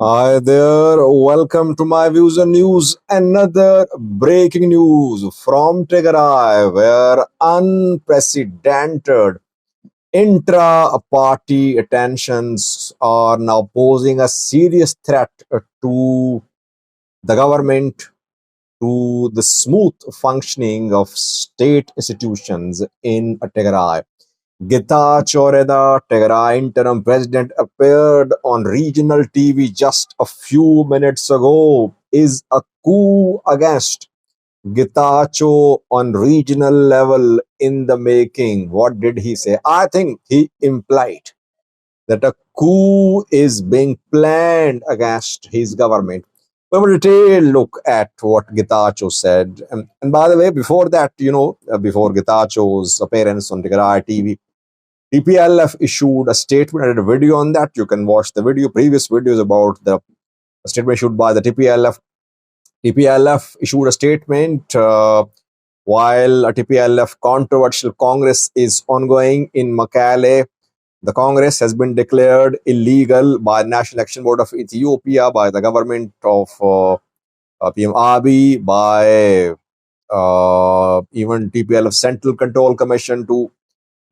Hi there, welcome to my views and news. Another breaking news from Tigray, where unprecedented intra party tensions are now posing a serious threat to the government, to the smooth functioning of state institutions in Tigray. Getachew Reda Government interim president appeared on regional TV just a few minutes ago. Is a coup against Getachew on regional level in the making? What did he say? I think he implied that a coup is being planned against his government. We have a detailed look at what Getachew said. And by the way, before that, before Getachew's appearance on Tigray TV, TPLF issued a statement. I did a video on that. You can watch the video, previous videos about the statement issued by the TPLF. TPLF issued a statement while a TPLF controversial Congress is ongoing in Mekelle. The Congress has been declared illegal by the National Election Board of Ethiopia, by the government of PM Abiy, by even TPLF Central Control Commission too.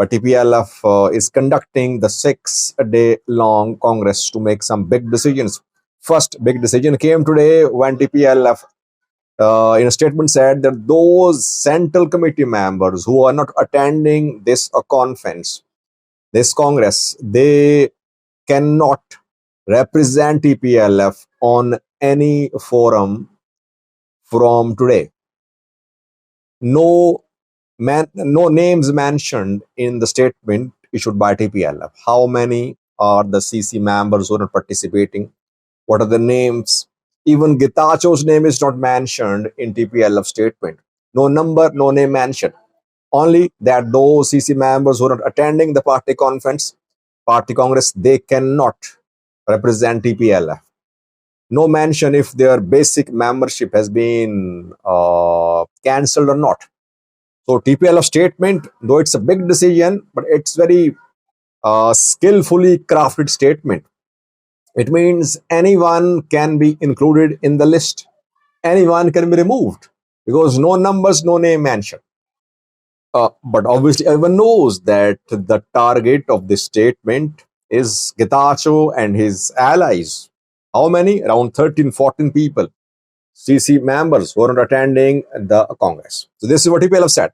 But TPLF is conducting the 6-day long Congress to make some big decisions. First big decision came today when TPLF, in a statement, said that those Central Committee members who are not attending this conference, this Congress, they cannot represent TPLF on any forum from today. No names mentioned in the statement issued by TPLF. How many are the CC members who are not participating? What are the names? Even Getachew's name is not mentioned in TPLF statement. No number, no name mentioned. Only that those CC members who are not attending the party conference, party congress, they cannot represent TPLF. No mention if their basic membership has been cancelled or not. So TPLF statement, though it's a big decision, but it's very skillfully crafted statement. It means anyone can be included in the list. Anyone can be removed because no numbers, no name mentioned. But obviously, everyone knows that the target of this statement is Getachew and his allies. How many? Around 13, 14 people, CC members who are not attending the Congress. So this is what TPLF said.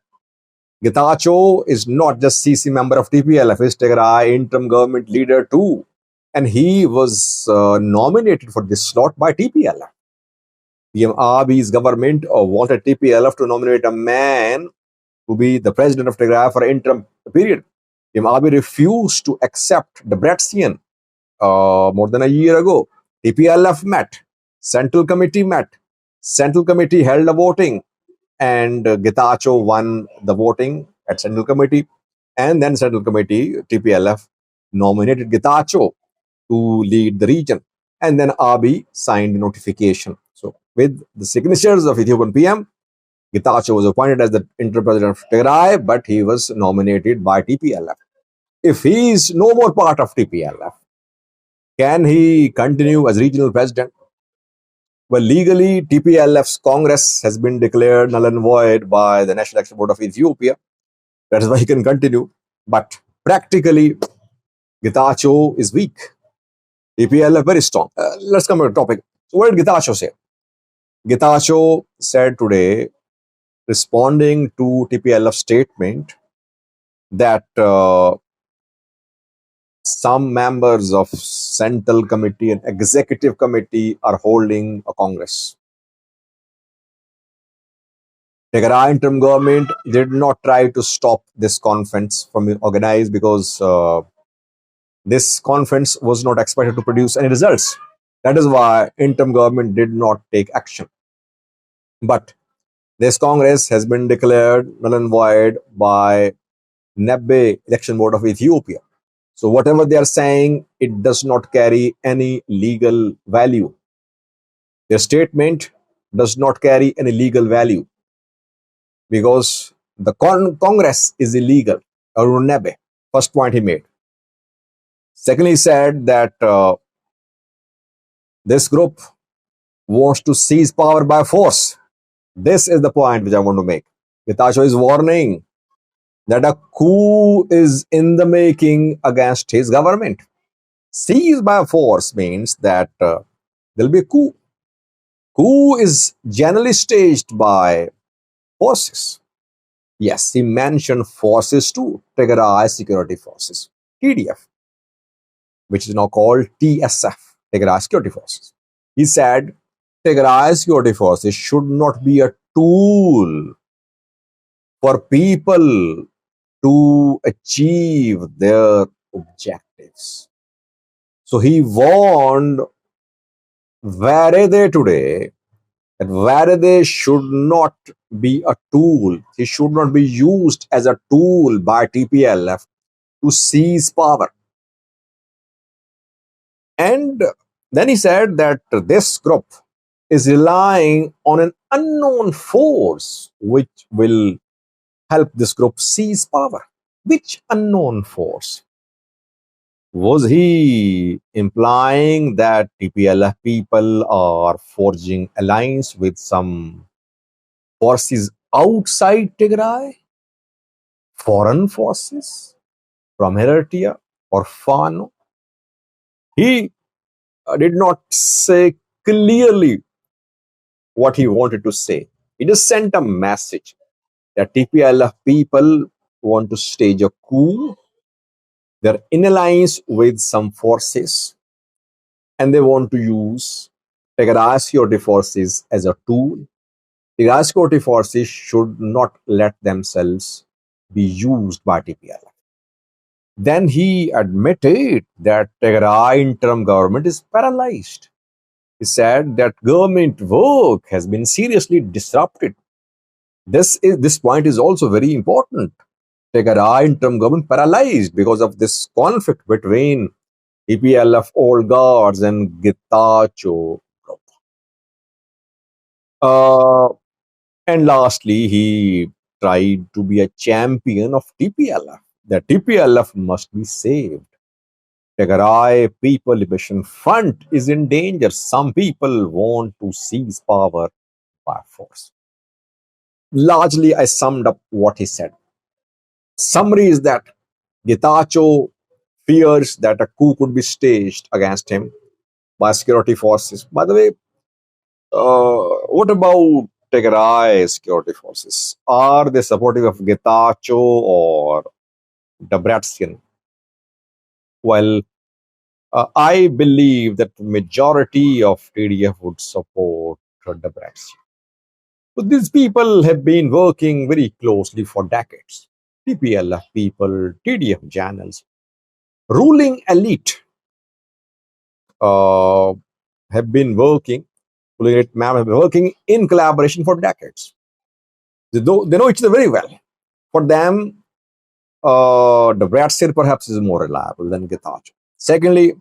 Getachew is not just CC member of TPLF, he's Tigray interim government leader too. And he was nominated for this slot by TPLF. PM Abiy's government wanted TPLF to nominate a man to be the president of Tigray for an interim period. PM Abiy refused to accept the Debrecen more than a year ago. TPLF met, Central Committee met, Central Committee held a voting, and Getachew won the voting at Central Committee, and then Central Committee, TPLF, nominated Getachew to lead the region, and then Abiy signed the notification. So with the signatures of Ethiopian PM, Getachew was appointed as the interim president of Tigray, but he was nominated by TPLF. If he is no more part of TPLF, can he continue as regional president? Well, legally, TPLF's Congress has been declared null and void by the National Election Board of Ethiopia. That is why he can continue. But practically, Getachew is weak. TPLF very strong. Let's come to the topic. So what did Getachew say? Getachew said today, responding to TPLF statement, that some members of Central Committee and Executive Committee are holding a Congress. Tigray interim government did not try to stop this conference from being organized because this conference was not expected to produce any results. That is why interim government did not take action. But this Congress has been declared null and void by NEBE Election Board of Ethiopia. So whatever they are saying, it does not carry any legal value. Their statement does not carry any legal value because the Congress is illegal. Arun Nebe, first point he made. Secondly, he said that This group wants to seize power by force. This is the point which I want to make. Getachew is warning that a coup is in the making against his government. Seize by force means that there'll be a coup. Coup is generally staged by forces. Yes, he mentioned forces too, Tigray Security Forces, TDF, which is now called TSF, Tigray Security Forces. He said Tigray Security Forces should not be a tool for people to achieve their objectives. So he warned Varede today that Varede should not be a tool. He should not be used as a tool by TPLF to seize power. And then he said that this group is relying on an unknown force which will help this group seize power. Which unknown force? Was he implying that TPLF people are forging alliance with some forces outside Tigray? Foreign forces from Eritrea or Fano? He did not say clearly what he wanted to say. He just sent a message that TPLF people want to stage a coup. They're in alliance with some forces and they want to use Tigray security forces as a tool. Tigray security forces should not let themselves be used by TPLF. Then he admitted that Tigray interim government is paralyzed. He said that government work has been seriously disrupted. This point is also very important. Tigray interim government paralyzed because of this conflict between TPLF old guards and Getachew group. And lastly, he tried to be a champion of TPLF. The TPLF must be saved. Tigray People Liberation Front is in danger. Some people want to seize power by force. Largely, I summed up what he said. Summary is that Getachew fears that a coup could be staged against him by security forces. By the way, what about Tigray security forces? Are they supportive of Getachew or Debrecen? Well, I believe that the majority of TDF would support Debrecen. But these people have been working very closely for decades. TPLF people, TDF channels, ruling elite have been working, in collaboration for decades. They know each other very well. For them, the Bratster perhaps is more reliable than Getachew. Secondly,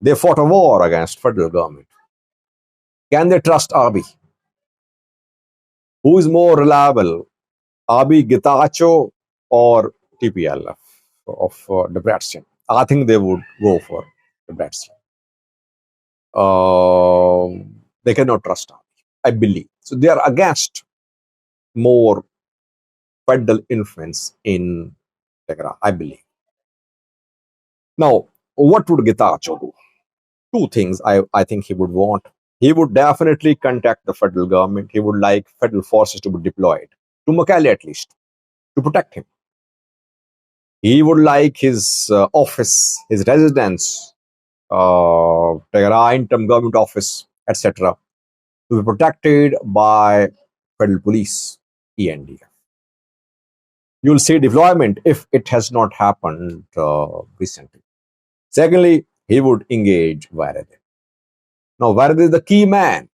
they fought a war against federal government. Can they trust Abiy? Who is more reliable, Abiy, Getachew, or TPLF of Debrecen? I think they would go for Debrecen. They cannot trust Abiy, I believe. So they are against more federal influence in Tigray, I believe. Now, what would Getachew do? Two things I think he would want. He would definitely contact the federal government. He would like federal forces to be deployed, to Mekelle at least, to protect him. He would like his office, his residence, Tigray interim government office, etc., to be protected by federal police, ENDF. You'll see deployment if it has not happened recently. Secondly, he would engage Varede. Now, Varede is the key man.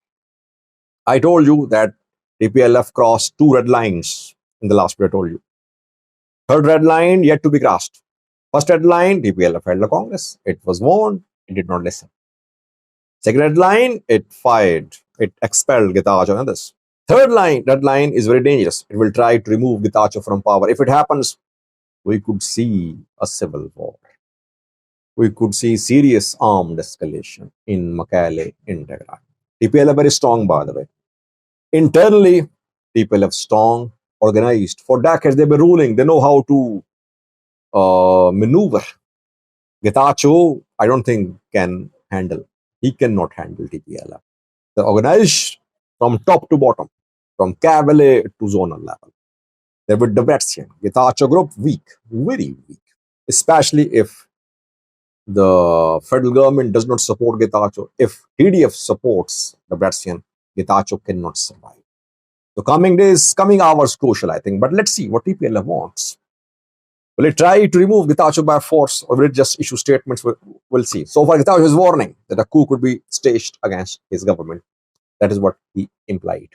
I told you that TPLF crossed two red lines in the last video I told you. Third red line yet to be crossed. First red line, TPLF held the Congress. It was warned, it did not listen. Second red line, it fired, it expelled Getachew and others. Third line, red line is very dangerous. It will try to remove Getachew from power. If it happens, we could see a civil war. we could see serious armed escalation in Makale, in Tigray. TPLF very strong, by the way. Internally, TPLF strong, organized. For decades, they've been ruling. They know how to maneuver. Getachew, I don't think can handle. He cannot handle TPLF. They're organized from top to bottom, from cavalry to zonal level. They're with Debretsion. Getachew group, weak, very weak. Especially if the federal government does not support Getachew. If TDF supports Debretsion, Getachew cannot survive. So coming days, coming hours crucial, I think. But let's see what TPLF wants. Will it try to remove Getachew by force, or will it just issue statements? We'll see. So far, Getachew is warning that a coup could be staged against his government. That is what he implied.